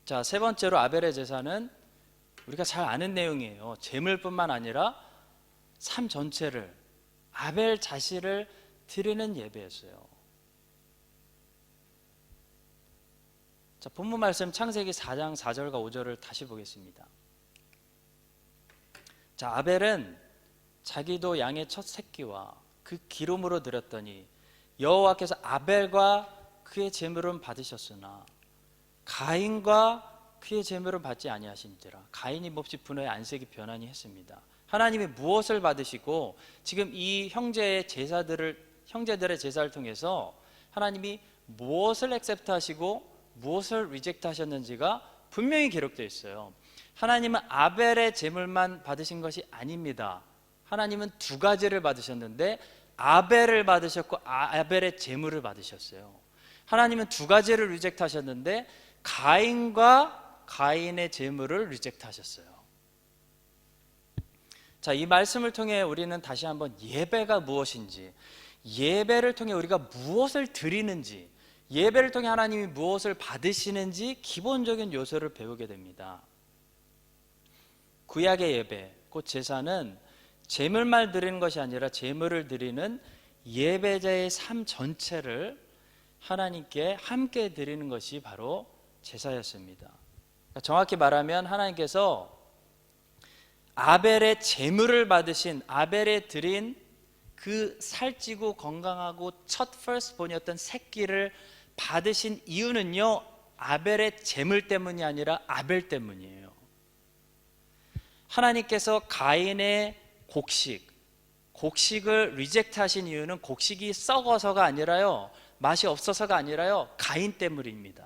자, 세 번째로 아벨의 제사는 우리가 잘 아는 내용이에요. 제물뿐만 아니라 삶 전체를, 아벨 자신을 드리는 예배였어요. 자, 본문 말씀 창세기 4장 4절과 5절을 다시 보겠습니다. 자, 아벨은 자기도 양의 첫 새끼와 그 기름으로 드렸더니 여호와께서 아벨과 그의 제물은 받으셨으나 가인과 그의 제물은 받지 아니하신지라. 가인이 몹시 분노에 안색이 변하니 했습니다. 하나님이 무엇을 받으시고 지금 이 형제들의 제사를 통해서 하나님이 무엇을 액셉트 하시고 무엇을 리젝트 하셨는지가 분명히 기록되어 있어요. 하나님은 아벨의 제물만 받으신 것이 아닙니다. 하나님은 두 가지를 받으셨는데 아벨을 받으셨고 아벨의 제물을 받으셨어요. 하나님은 두 가지를 리젝트 하셨는데 가인과 가인의 제물을 리젝트 하셨어요. 자, 이 말씀을 통해 우리는 다시 한번 예배가 무엇인지, 예배를 통해 우리가 무엇을 드리는지, 예배를 통해 하나님이 무엇을 받으시는지 기본적인 요소를 배우게 됩니다. 구약의 예배, 곧 제사는 제물만 드리는 것이 아니라 제물을 드리는 예배자의 삶 전체를 하나님께 함께 드리는 것이 바로 제사였습니다. 정확히 말하면 하나님께서 아벨의 제물을 받으신, 아벨에 드린 그 살찌고 건강하고 첫 퍼스트본이었던 새끼를 받으신 이유는요, 아벨의 제물 때문이 아니라 아벨 때문이에요. 하나님께서 가인의 곡식을 리젝트 하신 이유는 곡식이 썩어서가 아니라요, 맛이 없어서가 아니라요, 가인 때문입니다.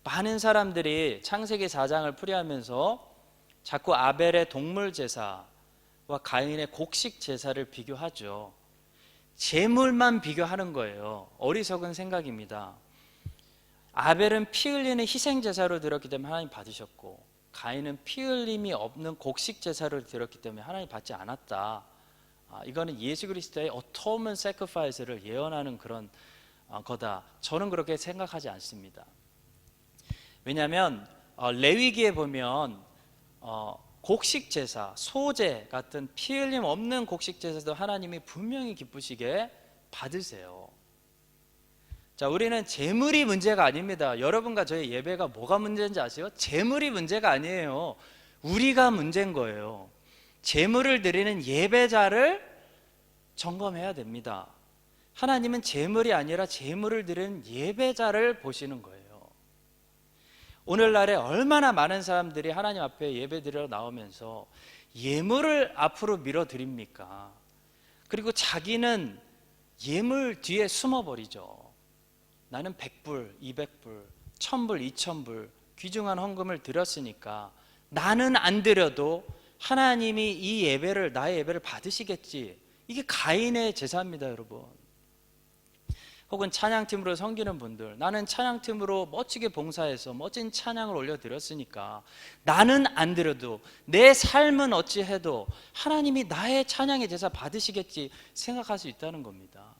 많은 사람들이 창세기 4장을 풀이하면서 자꾸 아벨의 동물 제사와 가인의 곡식 제사를 비교하죠. 제물만 비교하는 거예요. 어리석은 생각입니다. 아벨은 피 흘리는 희생 제사로 드렸기 때문에 하나님 받으셨고, 가인은 피 흘림이 없는 곡식 제사를 드렸기 때문에 하나님 받지 않았다. 이거는 예수 그리스도의 어토먼트 세크파이스를 예언하는 그런 거다. 저는 그렇게 생각하지 않습니다. 왜냐하면 레위기에 보면 곡식 제사, 소제 같은 피 흘림 없는 곡식 제사도 하나님이 분명히 기쁘시게 받으세요. 자, 우리는 제물이 문제가 아닙니다. 여러분과 저의 예배가 뭐가 문제인지 아세요? 제물이 문제가 아니에요. 우리가 문제인 거예요. 제물을 드리는 예배자를 점검해야 됩니다. 하나님은 제물이 아니라 제물을 드리는 예배자를 보시는 거예요. 오늘날에 얼마나 많은 사람들이 하나님 앞에 예배드리러 나오면서 예물을 앞으로 밀어드립니까? 그리고 자기는 예물 뒤에 숨어버리죠. 나는 100불, 200불, 1000불, 2000불 귀중한 헌금을 드렸으니까 나는 안 드려도 하나님이 이 예배를, 나의 예배를 받으시겠지. 이게 가인의 제사입니다, 여러분. 혹은 찬양팀으로 섬기는 분들, 나는 찬양팀으로 멋지게 봉사해서 멋진 찬양을 올려드렸으니까 나는 안 드려도 내 삶은 어찌해도 하나님이 나의 찬양의 제사 받으시겠지 생각할 수 있다는 겁니다.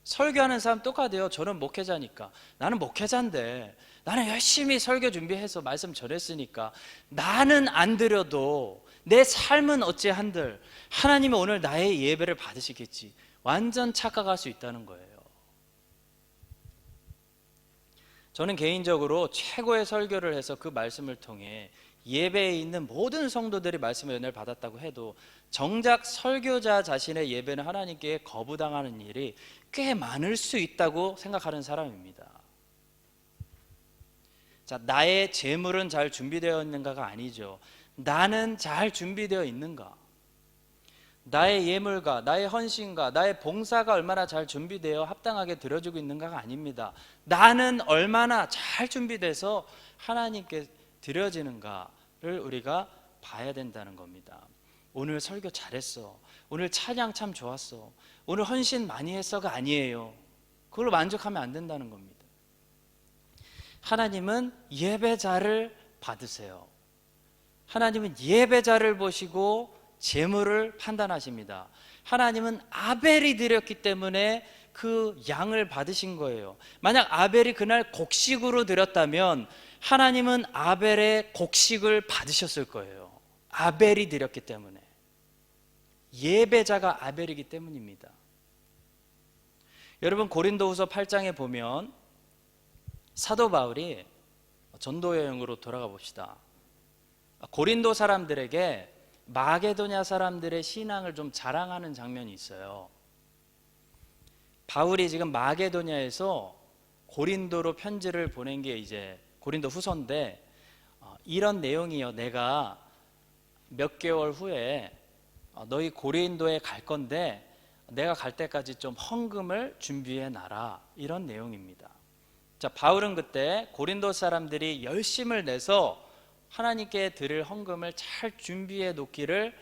설교하는 사람 똑같아요. 저는 목회자니까, 나는 목회자인데 나는 열심히 설교 준비해서 말씀 전했으니까 나는 안 드려도 내 삶은 어찌한들 하나님이 오늘 나의 예배를 받으시겠지, 완전 착각할 수 있다는 거예요. 저는 개인적으로 최고의 설교를 해서 그 말씀을 통해 예배에 있는 모든 성도들이 말씀의 은혜를 받았다고 해도 정작 설교자 자신의 예배는 하나님께 거부당하는 일이 꽤 많을 수 있다고 생각하는 사람입니다. 자, 나의 재물은 잘 준비되어 있는가가 아니죠. 나는 잘 준비되어 있는가? 나의 예물과 나의 헌신과 나의 봉사가 얼마나 잘 준비되어 합당하게 드려지고 있는가가 아닙니다. 나는 얼마나 잘 준비돼서 하나님께 드려지는가를 우리가 봐야 된다는 겁니다. 오늘 설교 잘했어, 오늘 찬양 참 좋았어, 오늘 헌신 많이 했어가 아니에요. 그걸로 만족하면 안 된다는 겁니다. 하나님은 예배자를 받으세요. 하나님은 예배자를 보시고 재물을 판단하십니다. 하나님은 아벨이 드렸기 때문에 그 양을 받으신 거예요. 만약 아벨이 그날 곡식으로 드렸다면 하나님은 아벨의 곡식을 받으셨을 거예요. 아벨이 드렸기 때문에. 예배자가 아벨이기 때문입니다. 여러분, 고린도후서 8장에 보면 사도 바울이 전도 여행으로 돌아가 봅시다. 고린도 사람들에게 마게도냐 사람들의 신앙을 좀 자랑하는 장면이 있어요. 바울이 지금 마게도냐에서 고린도로 편지를 보낸 게 이제 고린도 후서인데, 이런 내용이요. 내가 몇 개월 후에 너희 고린도에 갈 건데 내가 갈 때까지 좀 헌금을 준비해 놔라, 이런 내용입니다. 자, 바울은 그때 고린도 사람들이 열심을 내서 하나님께 드릴 헌금을 잘 준비해 놓기를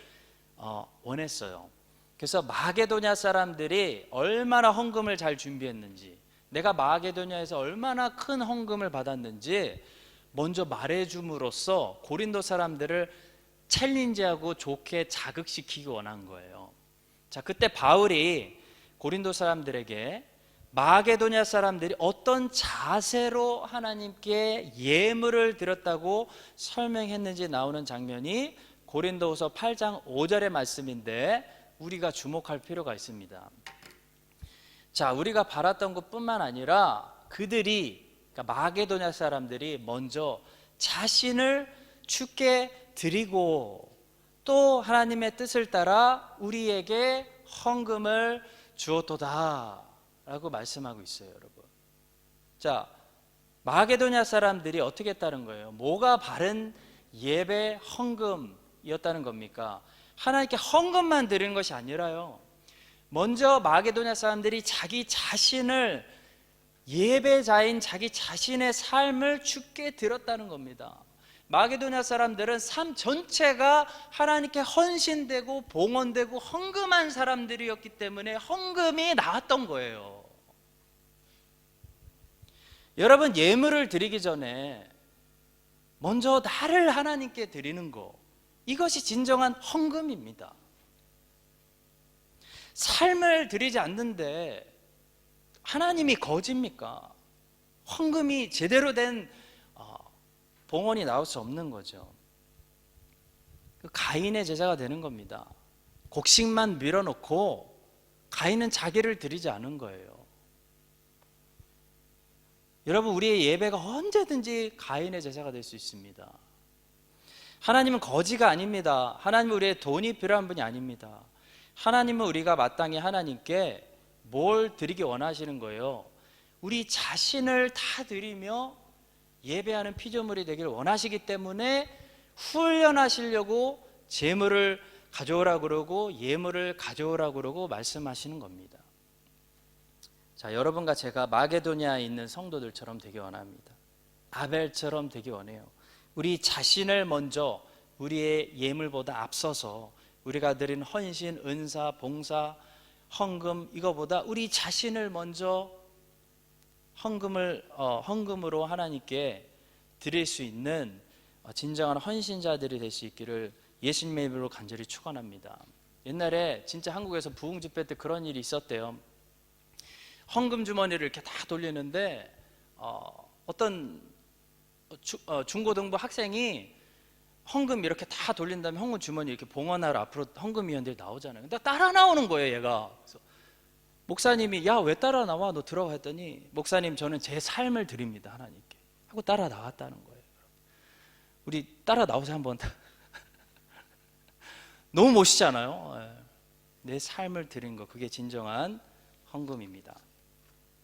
원했어요. 그래서 마게도냐 사람들이 얼마나 헌금을 잘 준비했는지, 내가 마게도냐에서 얼마나 큰 헌금을 받았는지 먼저 말해줌으로써 고린도 사람들을 챌린지하고 좋게 자극시키기 원한 거예요. 자, 그때 바울이 고린도 사람들에게 마게도냐 사람들이 어떤 자세로 하나님께 예물을 드렸다고 설명했는지 나오는 장면이 고린도후서 8장 5절의 말씀인데 우리가 주목할 필요가 있습니다. 자, 우리가 바랐던 것뿐만 아니라 그들이, 그러니까 마게도냐 사람들이 먼저 자신을 주께 드리고 또 하나님의 뜻을 따라 우리에게 헌금을 주었도다 라고 말씀하고 있어요, 여러분. 자, 마게도냐 사람들이 어떻게 했다는 거예요? 뭐가 바른 예배 헌금이었다는 겁니까? 하나님께 헌금만 드리는 것이 아니라요, 먼저 마게도냐 사람들이 자기 자신을, 예배자인 자기 자신의 삶을 주께 드렸다는 겁니다. 마게도냐 사람들은 삶 전체가 하나님께 헌신되고 봉헌되고 헌금한 사람들이었기 때문에 헌금이 나왔던 거예요. 여러분, 예물을 드리기 전에 먼저 나를 하나님께 드리는 거, 이것이 진정한 헌금입니다. 삶을 드리지 않는데 하나님이 거짓입니까? 헌금이 제대로 된 봉헌이 나올 수 없는 거죠. 가인의 제자가 되는 겁니다. 곡식만 밀어놓고 가인은 자기를 드리지 않은 거예요. 여러분, 우리의 예배가 언제든지 가인의 제자가 될 수 있습니다. 하나님은 거지가 아닙니다. 하나님은 우리의 돈이 필요한 분이 아닙니다. 하나님은 우리가 마땅히 하나님께 뭘 드리기 원하시는 거예요? 우리 자신을 다 드리며 예배하는 피조물이 되길 원하시기 때문에 훈련하시려고 제물을 가져오라고 그러고 예물을 가져오라고 그러고 말씀하시는 겁니다. 자, 여러분과 제가 마게도냐에 있는 성도들처럼 되기 원합니다. 아벨처럼 되기 원해요. 우리 자신을 먼저 우리의 예물보다 앞서서 우리가 드린 헌신, 은사, 봉사, 헌금, 이거보다 우리 자신을 먼저 헌금으로 하나님께 드릴 수 있는 진정한 헌신자들이 될 수 있기를 예수님의 이름으로 간절히 축원합니다. 옛날에 진짜 한국에서 부흥 집회 때 그런 일이 있었대요. 헌금 주머니를 이렇게 다 돌리는데 어떤 중고등부 학생이 헌금 이렇게 다 돌린 다음에 헌금 주머니 이렇게 봉헌하러 앞으로 헌금위원들이 나오잖아요. 근데 따라 나오는 거예요, 얘가. 그래서 목사님이 야, 왜 따라 나와? 너 들어가 했더니, 목사님, 저는 제 삶을 드립니다, 하나님께 하고 따라 나왔다는 거예요. 우리 따라 나오세요, 한번. 너무 멋있잖아요. 내 삶을 드린 거, 그게 진정한 헌금입니다.